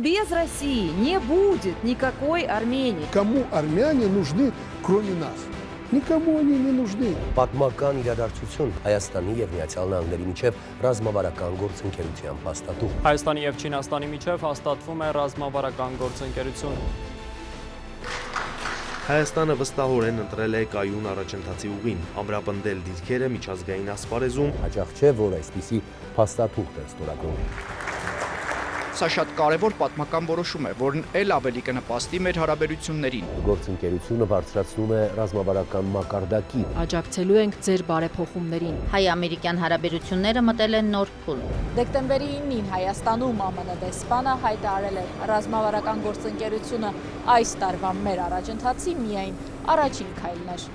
Без России не будет никакой Армении. Кому армяне нужны, кроме нас? Никому они не нужны. Պատմական իրադարձություն Հայաստանի եւ Միացյալ Նահանգների միջև ռազմավարական գործընկերության փաստաթուղթ։ Հայաստանի եւ Չինաստանի միջև հաստատվում է ռազմավարական գործընկերություն։ Հայաստանը վստահորեն ընտրել է կայուն առաջընթացի ուղին, ամրապնդել դիրքերը միջազգային ասպարեզում։ Հաճախ չէ, որ այսպիսի փաստաթուղթ է ստորագրում։ Սա շատ կարևոր պատմական որոշում է, որն էլ ավելի կնպաստի մեր հարաբերություններին։ Գործընկերությունը բարձրացնում է ռազմավարական մակարդակի։ Աջակցելու ենք ձեր բարեփոխումներին։ Հայ-ամերիկյան հարաբերությունները մտել են նոր փուլ։ Դեկտեմբերի 9-ին Հայաստանում ԱՄՆ դեսպանը հայտարարել է ռազմավարական գործընկերությունը այս տարվա մեր առաջընթացի միայն առաջին քայլն էր։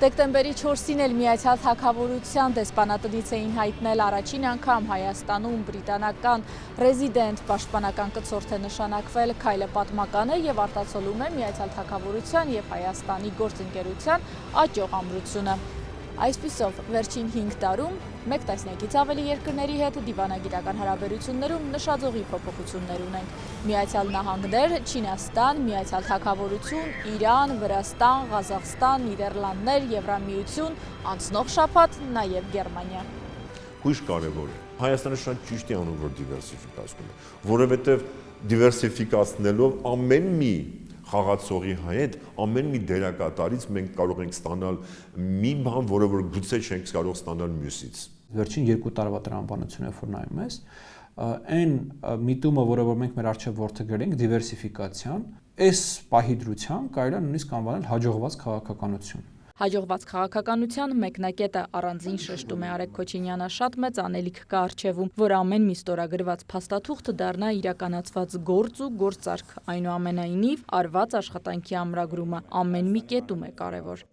Դեկտեմբերի 4-ին էլ Միացյալ Թագավորության դեսպանատնից էին հայտնել առաջին անգամ Հայաստանում բրիտանական ռեզիդենտ պաշտպանական կցորդ է նշանակվել, քայլը պատմական է եւ արտացոլում է Միացյալ Թագավորության եւ Հայաստանի գործընկերության աճող ամրությունը։ Այսպիսով, վերջին 5 տարում մեկ տասնյակից ավելի երկրների հետ դիվանագիտական հարաբերություններում նշաձողի փոփոխություններ ունենք։ Միացյալ Նահանգներ, Չինաստան, Միացյալ Թագավորություն, Իրան, Վրաստան, Ղազախստան, Նիդերլանդներ, Եվրամիություն, անցնող շաբաթ նաև Գերմանիա։ Հույժ կարևոր է։ Հայաստանը շատ ճիշտ է անում, որ դիվերսիֆիկացնում է, որովհետև դիվերսիֆիկացնելով ամեն մի խաղացողի հետ ամեն մի դերակատարից մենք կարող ենք ստանալ մի բան, որը որ գուցե չենք կարող ստանալ մյուսից։ Վերջին 2 տարվա տրամաբանությունը, որ նայում ես, այն միտումը, որը որ մենք մեր արժեվ որդեգրել ենք դիվերսիֆիկացիան, այս պահի դրությամբ կարելի է նույնիսկ անվանել հաջողված քաղաքականություն։ Հաջողված քաղաքականության մեկնակետը առանձին շեշտում է Արեգ Քոչինյանը, շատ մեծ անելիք կա առջևում, որ ամեն մի ստորագրված փաստաթուղթ դառնա իրականացված գործ ու գործարք, այնուամենայնիվ արված աշխատանքի ամրագրումը ամեն մի կետում է կարևոր։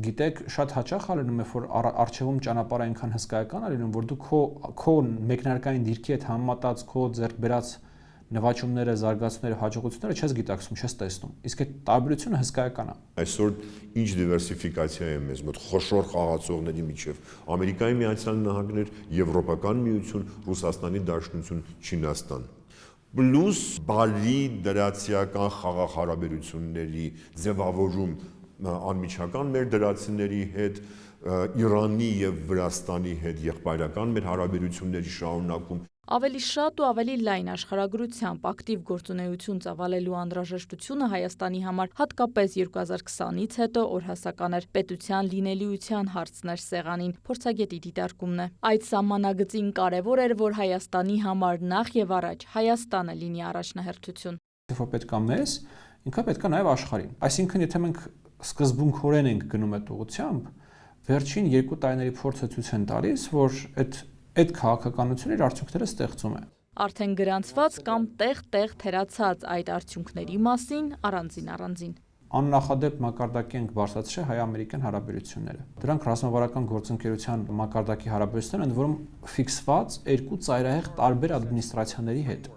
Գիտեք, շատ հաճախ ալնում է, որ առջևում ճանապարհը այնքան հսկայական է լինում, որ դու քո մեկնարկային դիրքի հետ համեմատած քո ձեռք բերած նվաճումները, զարգացումները, հաջողությունները չես գիտակցում, չես տեսնում։ Իսկ այդ տարբերությունը հսկայական է։ Այսօր ինչ դիվերսիֆիկացիա է մեզ մոտ խոշոր խաղացողների միջև։ Ամերիկայի Միացյալ Նահանգներ, Եվրոպական միություն, Ռուսաստանի Դաշնություն, Չինաստան։ Պլյուս բարի դրացիական խաղաղ հարաբերությունների ձևավորում անմիջական մեր դրացիների հետ, Իրանի եւ Վրաստանի հետ եղբայրական մեր հարաբերությունների շարունակում։ Ավելի շատ ու ավելի լայն աշխարհագրությամբ ակտիվ գործունեություն ծավալելու անհրաժեշտությունը Հայաստանի համար հատկապես 2020-ից հետո օրհասական էր, պետության լինելիության հարցներ սեղանին, փորձագետի դիտարկումն է։ Այդ սահմանագծին կարևոր էր, որ Հայաստանի համար նախ եւ առաջ Հայաստանը լինի առաջնահերթություն։ Որ պետք է մեզ, ինքը պետք է նաեւ աշխարհին։ Այսինքն, եթե մենք սկզբունքորեն ենք գնում այդ ուղղությամբ, վերջին 2 տարիների փորձը ցույց են տալիս, որ այդ քաղաքականությունը իր արդյունքները ստեղծում է։ Արդեն գրանցված կամ տեղ-տեղ թերացած այդ արդյունքների մասին առանձին։ Աննախադեպ մակարդակի ենք բարձրացրել հայ-ամերիկյան հարաբերությունները։ Դրանք ռազմավարական գործընկերության մակարդակի հարաբերություններ են, որում ֆիքսված 2 ծայրահեղ տարբեր ադմինիստրացիաների հետ։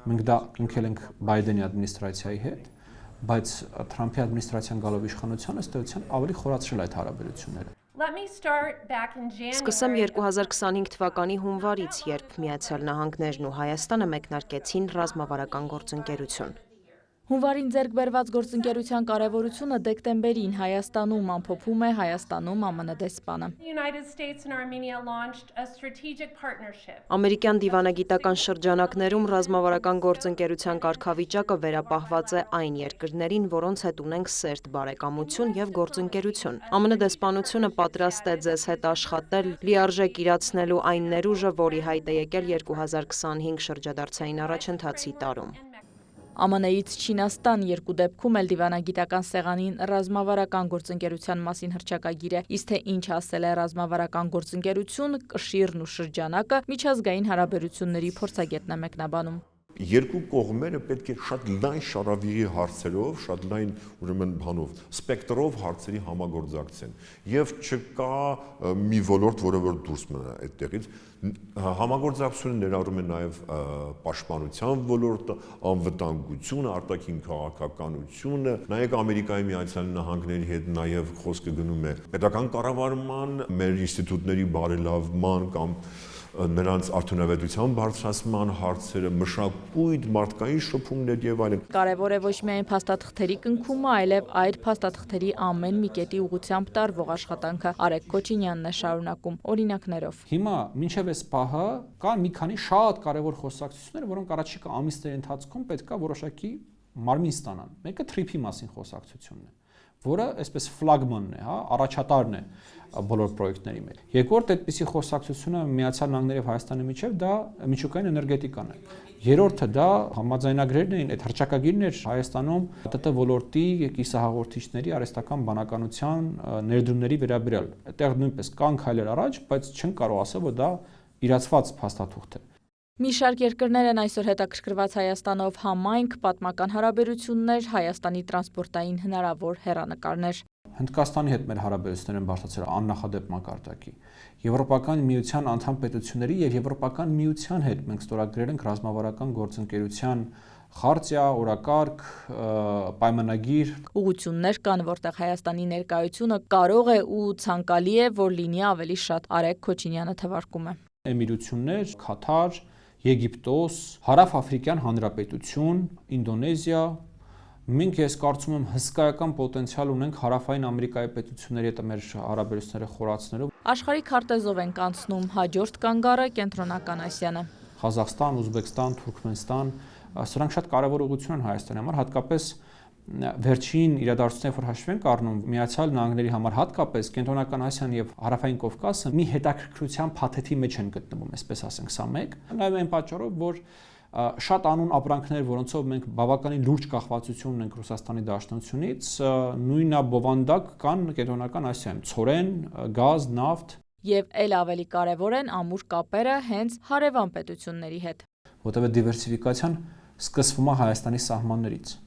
Մենք դա կնքել ենք Բայդենի ադմինիստրացիայի հետ, բայց Թրամփի ադմինիստրացիան գալով իշխանության ըստ էության ավելի խորացրել այդ հարաբերությունները։ Սկսեմ 2025 թվականի հունվարից, երբ Միացյալ Նահանգներն ու Հայաստանը մեկնարկեցին ռազմավարական գործընկերություն։ Հունվարին ձեռք բերված գործընկերության կարևորությունը դեկտեմբերին Հայաստանում ամփոփում է Հայաստանում ԱՄՆ դեսպանը։ Ամերիկյան դիվանագիտական շրջանակներում ռազմավարական գործընկերության կարգավիճակը վերապահված է այն երկրներին, որոնց հետ ունենք սերտ բարեկամություն եւ գործընկերություն։ ԱՄՆ դեսպանությունը պատրաստ է ձեզ հետ աշխատել, լիարժեք իրացնելու այն ներուժը, որի հայտ է եկել 2025 շրջադարձային առաջընթացի տարում։ ԱՄՆ-ից Չինաստան 2 դեպքում էլ դիվանագիտական սեղանին ռազմավարական գործընկերության մասին հռչակագիր է, իսկ թե ինչ ասել է ռազմավարական գործընկերություն, կշիռն ու շրջանակը միջազգային հարաբերությունների փորձագետն է մեկնաբանում։ Երկու կողմերը պետք է շատ լայն շարավիղի հարցերով, շատ լայն ուրեմն բանով, սպեկտրով հարցերի համագործակցեն եւ չկա մի ոլորտ, որը որ դուրս մնա այդտեղից։ Համագործակցությունը ներառում է նաեւ պաշտպանության ոլորտը, անվտանգությունը, արտաքին քաղաքականությունը, նայեք Ամերիկայի Միացյալ Նահանգների հետ նաեւ խոսքը գնում է պետական կառավարման, մեր ինստիտուտների բարելավման կամ նրանց արդյունավետության բարձրացման հարցերը, մշակույթ, մարդկային շփումներ եւ այլն։ Կարևոր է ոչ միայն փաստաթղթերի կնքումը, այլև այդ փաստաթղթերի ամեն մի կետի ուղղությամբ տարվող աշխատանքը։ Արեգ Քոչինյանն է շարունակում օրինակներով։ Հիմա մինչև այս պահը կան մի քանի շատ կարևոր խոսակցություններ, որոնք առաջիկա ամիսների ընթացքում պետքա որոշակի մարմին ստանան։ Մեկը TRIP-ի մասին խոսակցությունն է, որը այսպես ֆլագմանն է, հա, առաջատարն է բոլոր պրոյեկտների մեջ։ Երկրորդ այդպիսի խոսակցությունը Միացյալ Նահանգների եւ Հայաստանի միջև դա միջուկային էներգետիկան է։ Երրորդը դա համաձայնագրերն էին, այդ հռչակագիրն էր Հայաստանում ՏՏ ոլորտի կիսահաղորդիչների արհեստական բանականության ներդրումների վերաբերյալ։ Այդտեղ նույնպես կան քայլեր առաջ, բայց չեն կարող ասել, որ դա իրացված փաստաթուղթ է։ Մի շարք երկրներ են այսօր հետաքրքրված Հայաստանով համայնք, պատմական հարաբերություններ, Հայաստանի տրանսպորտային հնարավոր հեռանկարներ։ Հնդկաստանի հետ մեր հարաբերությունները են բարձրացել աննախադեպ մակարդակի։ Եվրոպական միության անդամ պետությունների եւ Եվրոպական միության հետ մենք ստորագրել ենք ռազմավարական գործընկերության խարտիա, օրակարգ, պայմանագիր։ Ուղղություններ կան, որտեղ Հայաստանի ներկայությունը կարող է ու ցանկալի է, որ լինի ավելի շատ։ Արեգ Քոչինյանը թվարկում է։ Էմիրություններ, Քաթար, Եգիպտոս, Հարավ-Աֆրիկյան Հանրապետություն, Ինդոնեզիա։ Մենք ես կարծում եմ հսկայական պոտենցիալ ունենք Հարավային Ամերիկայի պետությունների հետ մեր հարաբերությունները խորացնելու։ Աշխարհի քարտեզով ենք անցնում, հաջորդ կանգառը Կենտրոնական Ասիան է։ Ղազախստան, Ուզբեկստան, Թուրքմենստան, սրանք շատ կարևոր ուղղություն են Հայաստանի համար, հատկապես վերջին իրադարձությունները, որ հաշվի ենք առնում, Միացյալ Նահանգների համար հատկապես Կենտրոնական Ասիան եւ Հարավային Կովկասը մի հետաքրքրության փաթեթի մեջ են գտնվում, այսպես ասենք, սա մեկ։ Նաեւ այն պատճառով, որ շատ անուն ապրանքներ, որոնցով մենք բավականին լուրջ կախվածություն ունենք Ռուսաստանի Դաշնությունից, նույնաբովանդակ կան Կենտրոնական Ասիայում՝ ցորեն, գազ, նավթ եւ ել ավելի կարեւոր են ամուր կապերը հենց հարևան պետությունների հետ։ Որտեղ դիվերսիֆիկացիան սկսվում է Հայաստանի սահմաններից։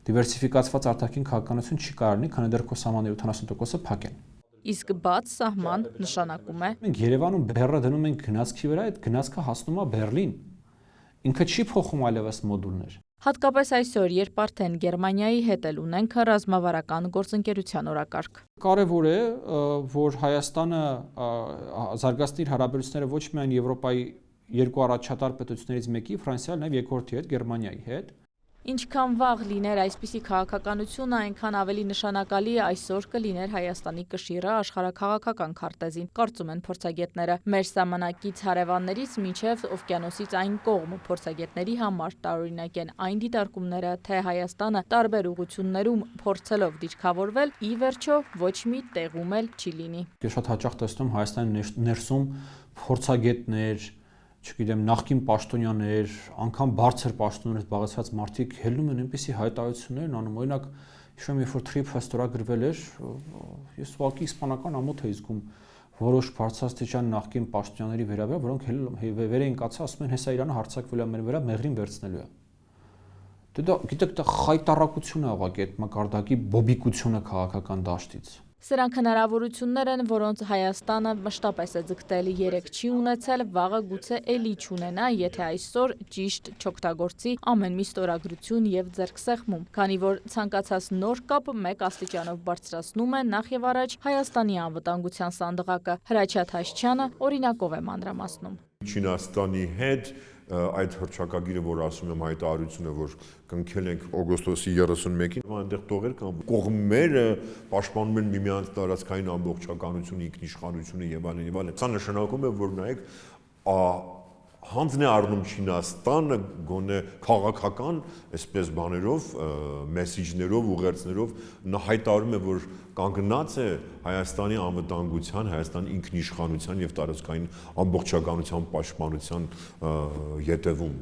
Դիվերսիֆիկացված արտաքին քաղաքականություն չի կարելի, քանի դեռ քո սահմանների 70%-ը փակ են։ Իսկ բաց սահման նշանակում է։ Մենք Երևանում բեռը դնում ենք գնացքի վրա, այդ գնացքը հասնում է Բեռլին։ Ինքը չի փոխում այլևս մոդուլներ։ Հատկապես այսօր, երբ արդեն Գերմանիայի հետ էլ ունենք ռազմավարական գործընկերության օրակարգ։ Կարևոր է, որ Հայաստանը զարգացնի իր հարաբերությունները ոչ միայն Եվրոպայի երկու առաջատար պետություններից մեկի, Ֆրանսիայի, նաև երկրորդի հետ, Գերմանիայի հետ։ Ինչքան վաղ լիներ այսպիսի քաղաքականությունը, այնքան ավելի նշանակալի այսօր կլիներ Հայաստանի կշիռը աշխարհաքաղաքական քարտեզին, կարծում են փորձագետները։ Մեր սահմանակից հարևաններից մինչև օվկիանոսից այն կողմ փորձագետների համար տարօրինակ են այն դիտարկումները, թե Հայաստանը տարբեր ուղղություններում փորձելով դիրքավորվել, ի վերջո ոչ մի տեղում էլ չի լինի։ Ես շատ հաճախ տեսնում Հայաստանի ներսում փորձագետներ, չգիտեմ, նախկին պաշտոնյաներ, անգամ բարձր պաշտոններ զբաղեցած մարդիկ հելնում են այնպիսի հայտարարություններ անում, օրինակ, հիշում եմ, երբ որ TRIP-ը ստորագրվել էր, ես ուղղակի իսպանական ամոթ էի զգում որոշ բարձրաստիճան նախկին պաշտոնյաների վերաբերյալ, որոնք վեր էին կացել, ասում են, հեսա Իրանը հարձակվել է մեր վրա, մեղրին վերցնելու է։ Դա գիտեք, դա խայտարակություն է ուղղակի այդ մակարդակի բոբիկությունը քաղաքական դաշտից։ Սրանք հնարավորություններ են, որոնց Հայաստանը մշտապես է ձգտել, երեք չի ունեցել, վաղը գուցե էլի չունենա, եթե այսօր ճիշտ չօգտագործի ամեն մի ստորագրություն եւ ձեռքսեղմում, քանի որ ցանկացած նոր կապ մեկ աստիճանով բարձրացնում է նախ եւ առաջ Հայաստանի անվտանգության սանդղակը։ Հրաչյա Թաշչյանը օրինակով է մանրամասնում։ Չինաստանի հետ այդ հռչակագիրը, որ ասում եմ հայտարարությունը, որ կնքել ենք օգոստոսի 31-ին, այնտեղ տողեր կան, կողմերը պաշտպանում են միմյանց տարածքային ամբողջականությունը, ինքնիշխանությունը եւ այլն եւ այլն։ Սա նշանակում է, որ նայեք, հանձն է առնում Չինաստանը գոնե քաղաքական, այսպես բաներով, մեսիջներով, ուղերձներով նա հայտարարում է, որ կանգնած է Հայաստանի անվտանգության, Հայաստանի ինքնիշխանության եւ տարածքային ամբողջականության պաշտպանության ետևում։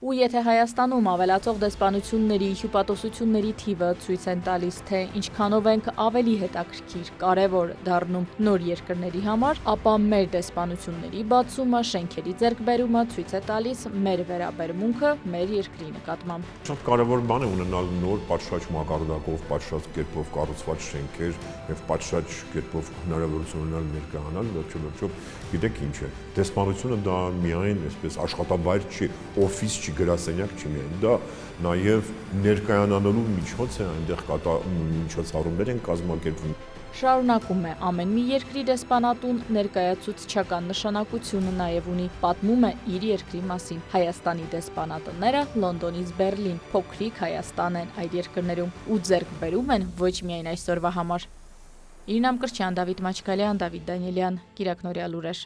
Ու եթե Հայաստանում ավելացող դեսպանությունների, հյուպատոսությունների թիվը ցույց են տալիս, թե ինչքանով ենք ավելի հետաքրքիր, կարևոր դառնում նոր երկրների համար, ապա մեր դեսպանությունների բացումը, շենքերի ձեռքբերումը ցույց է տալիս մեր վերաբերմունքը մեր երկրի նկատմամբ։ Շատ կարևոր բան է ունենալ նոր պատշաճ մակարդակով, պատշաճ կերպով կառուցված շենքեր եւ պատշաճ կերպով հնարավորություն ունենալ ներկայանալ, վերջո գիտեք ինչ է։ Դեսպանությունը դա միայն այսպես աշխատավայր չի, օֆիս չի, գրասենյակ չի միայն, դա նաև ներկայանալու միջոց է, այնտեղ միջոցառումներ են կազմակերպվում։ շարունակում է ամեն մի երկրի դեսպանատուն ներկայացուցչական նշանակությունը նաև ունի, պատմում է իր երկրի մասին։ Հայաստանի դեսպանատները Լոնդոնից Բերլին, փոքրիկ Հայաստան են այդ երկրներում ու ձեռք բերում են ոչ միայն այսօրվա համար։ Իրինամ Կրչյան, Դավիթ Մաչկալյան, Դավիթ Դանիելյան, Կիրակնորյալ ուրեր։